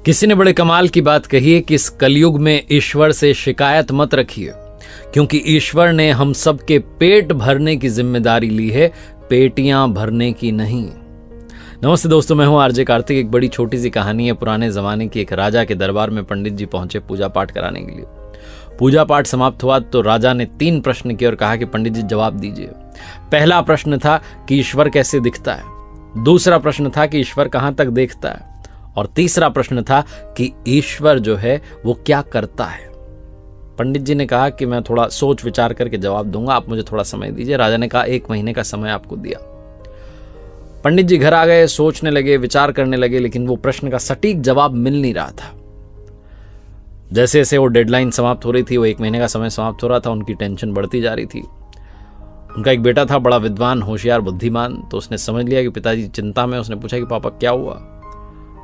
किसी ने बड़े कमाल की बात कही है कि इस कलयुग में ईश्वर से शिकायत मत रखिए, क्योंकि ईश्वर ने हम सबके पेट भरने की जिम्मेदारी ली है, पेटियां भरने की नहीं। नमस्ते दोस्तों, मैं हूं आरजे कार्तिक। एक बड़ी छोटी सी कहानी है पुराने जमाने की। एक राजा के दरबार में पंडित जी पहुंचे पूजा पाठ कराने के लिए। पूजा पाठ समाप्त हुआ तो राजा ने 3 प्रश्न किए और कहा कि पंडित जी जवाब दीजिए। पहला प्रश्न था कि ईश्वर कैसे दिखता है, दूसरा प्रश्न था कि ईश्वर कहां तक देखता है, और तीसरा प्रश्न था कि ईश्वर जो है वो क्या करता है। पंडित जी ने कहा कि मैं थोड़ा सोच विचार करके जवाब दूंगा, आप मुझे थोड़ा समय दीजिए। राजा ने कहा 1 महीने का समय आपको दिया। पंडित जी घर आ गए, सोचने लगे, विचार करने लगे, लेकिन वो प्रश्न का सटीक जवाब मिल नहीं रहा था। जैसे जैसे वो डेडलाइन समाप्त हो रही थी, वो 1 महीने का समय समाप्त हो रहा था, उनकी टेंशन बढ़ती जा रही थी। उनका एक बेटा था, बड़ा विद्वान, होशियार, बुद्धिमान। तो उसने समझ लिया कि पिताजी चिंता में। उसने पूछा कि पापा क्या हुआ।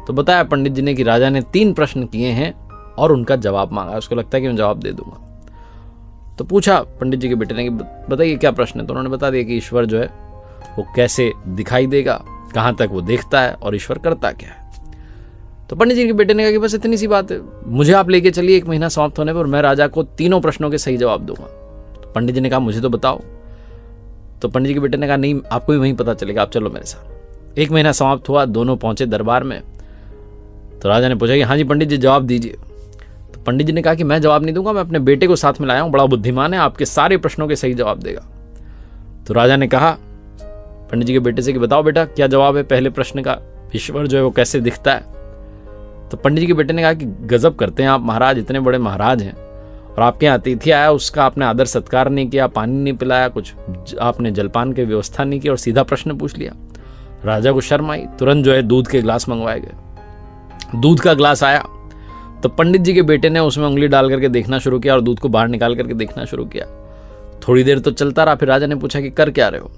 तो बताया पंडित जी ने कि राजा ने 3 प्रश्न किए हैं और उनका जवाब मांगा। उसको लगता है कि मैं जवाब दे दूंगा। तो पूछा पंडित जी के बेटे ने कि बताइए क्या प्रश्न है। तो उन्होंने बता दिया कि ईश्वर जो है वो कैसे दिखाई देगा, कहां तक वो देखता है और ईश्वर करता क्या है। तो पंडित जी के बेटे ने कहा कि बस इतनी सी बात है, मुझे आप लेके चलिए 1 महीना समाप्त होने पर, मैं राजा को 3 प्रश्नों के सही जवाब दूंगा। तो पंडित जी ने कहा मुझे तो बताओ। तो पंडित जी के बेटे ने कहा नहीं, आपको भी वहीं पता चलेगा, आप चलो मेरे साथ। 1 महीना समाप्त हुआ, दोनों पहुंचे दरबार में। तो राजा ने पूछा कि हाँ जी पंडित जी जवाब दीजिए। तो पंडित जी ने कहा कि मैं जवाब नहीं दूंगा, मैं अपने बेटे को साथ में लाया हूं, बड़ा बुद्धिमान है, आपके सारे प्रश्नों के सही जवाब देगा। तो राजा ने कहा पंडित जी के बेटे से कि बताओ बेटा क्या जवाब है पहले प्रश्न का, ईश्वर जो है वो कैसे दिखता है। तो पंडित जी के बेटे ने कहा कि गजब करते हैं आप महाराज, इतने बड़े महाराज हैं और आपके यहाँ अतिथि आया, उसका आपने आदर सत्कार नहीं किया, पानी नहीं पिलाया, कुछ आपने जलपान की व्यवस्था नहीं की और सीधा प्रश्न पूछ लिया। राजा को शर्म आई, तुरंत जो है दूध के गिलास मंगवाए गए। दूध का गिलास आया तो पंडित जी के बेटे ने उसमें उंगली डाल करके देखना शुरू किया और दूध को बाहर निकाल करके देखना शुरू किया। थोड़ी देर तो चलता रहा, फिर राजा ने पूछा कि कर क्या रहे हो।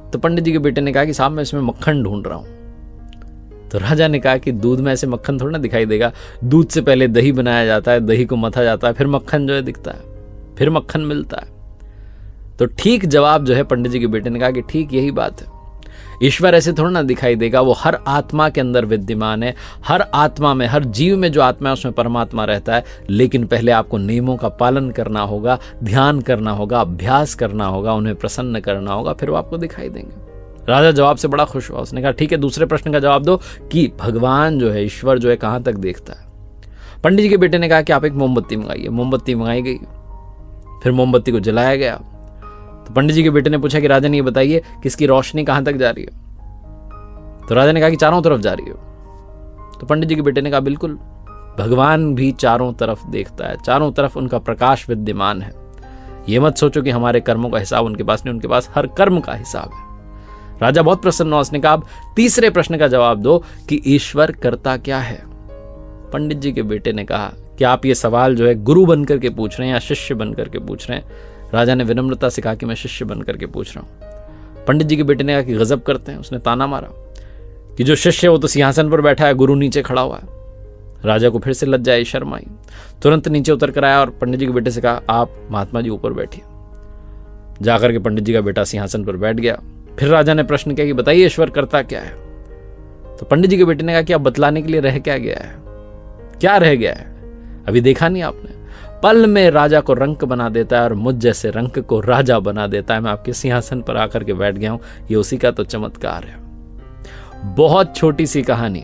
तो पंडित जी के बेटे ने कहा कि साहब मैं इसमें मक्खन ढूंढ रहा हूं। तो राजा ने कहा कि दूध में ऐसे मक्खन थोड़ा ना दिखाई देगा, दूध से पहले दही बनाया जाता है, दही को मथा जाता है, फिर मक्खन जो है दिखता है, फिर मक्खन मिलता है। तो ठीक जवाब जो है पंडित जी के बेटे ने कहा कि ठीक यही बात है, ईश्वर ऐसे थोड़ा ना दिखाई देगा, वो हर आत्मा के अंदर विद्यमान है। हर आत्मा में, हर जीव में जो आत्मा है उसमें परमात्मा रहता है, लेकिन पहले आपको नियमों का पालन करना होगा, ध्यान करना होगा, अभ्यास करना होगा, उन्हें प्रसन्न करना होगा, फिर वो आपको दिखाई देंगे। राजा जवाब से बड़ा खुश हुआ। उसने कहा ठीक है, दूसरे प्रश्न का जवाब दो कि भगवान जो है, ईश्वर जो है कहां तक देखता है। पंडित जी के बेटे ने कहा कि आप एक मोमबत्ती मंगाइए। मोमबत्ती मंगाई गई, फिर मोमबत्ती को जलाया गया। तो पंडित जी के बेटे ने पूछा कि राजा ने ये बताइए कि इसकी रोशनी कहां तक जा रही है। तो राजा ने कहा कि चारों तरफ जा रही है। तो पंडित जी के बेटे ने कहा बिल्कुल, भगवान भी चारों तरफ देखता है, चारों तरफ उनका प्रकाश विद्यमान है। ये मत सोचो कि हमारे कर्मों का हिसाब उनके पास नहीं, उनके पास हर कर्म का हिसाब है। राजा बहुत प्रसन्न हुआ। उसने कहा अब तीसरे प्रश्न का जवाब दो कि ईश्वर करता क्या है। पंडित जी के बेटे ने कहा कि आप ये सवाल जो है गुरु बनकर के पूछ रहे हैं या शिष्य बनकर के पूछ रहे हैं। राजा ने विनम्रता से कहा कि मैं शिष्य बनकर के पूछ रहा हूं। पंडित जी के बेटे ने कहा कि गजब करते हैं। उसने ताना मारा कि जो शिष्य है वो तो सिंहासन पर बैठा है, गुरु नीचे खड़ा हुआ है। राजा को फिर से लज्जा आई, शर्म आई, तुरंत नीचे उतर कर आया और पंडित जी के बेटे से कहा आप महात्मा जी ऊपर बैठिए। जाकर के पंडित जी का बेटा सिंहासन पर बैठ गया। फिर राजा ने प्रश्न किया कि बताइए ईश्वर करता क्या है। तो पंडित जी के बेटे ने कहा कि आप बतलाने के लिए रह क्या गया है, क्या रह गया है, अभी देखा नहीं आपने। पल में राजा को रंक बना देता है और मुझ जैसे रंक को राजा बना देता है। मैं आपके सिंहासन पर आकर के बैठ गया हूं, ये उसी का तो चमत्कार है। बहुत छोटी सी कहानी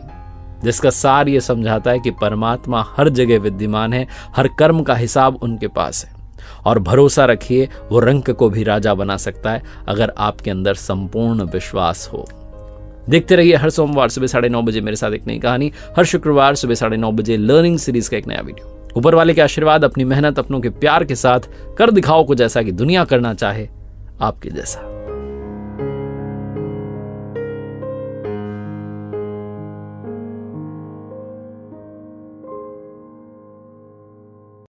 जिसका सार ये समझाता है कि परमात्मा हर जगह विद्यमान है, हर कर्म का हिसाब उनके पास है, और भरोसा रखिए वो रंक को भी राजा बना सकता है अगर आपके अंदर संपूर्ण विश्वास हो। देखते रहिए हर सोमवार सुबह 9:30 बजे मेरे साथ एक नई कहानी, हर शुक्रवार सुबह 9:30 बजे लर्निंग सीरीज का एक नया वीडियो। ऊपर वाले के आशीर्वाद, अपनी मेहनत, अपनों के प्यार के साथ कर दिखाओ कुछ ऐसा कि दुनिया करना चाहे आपके जैसा।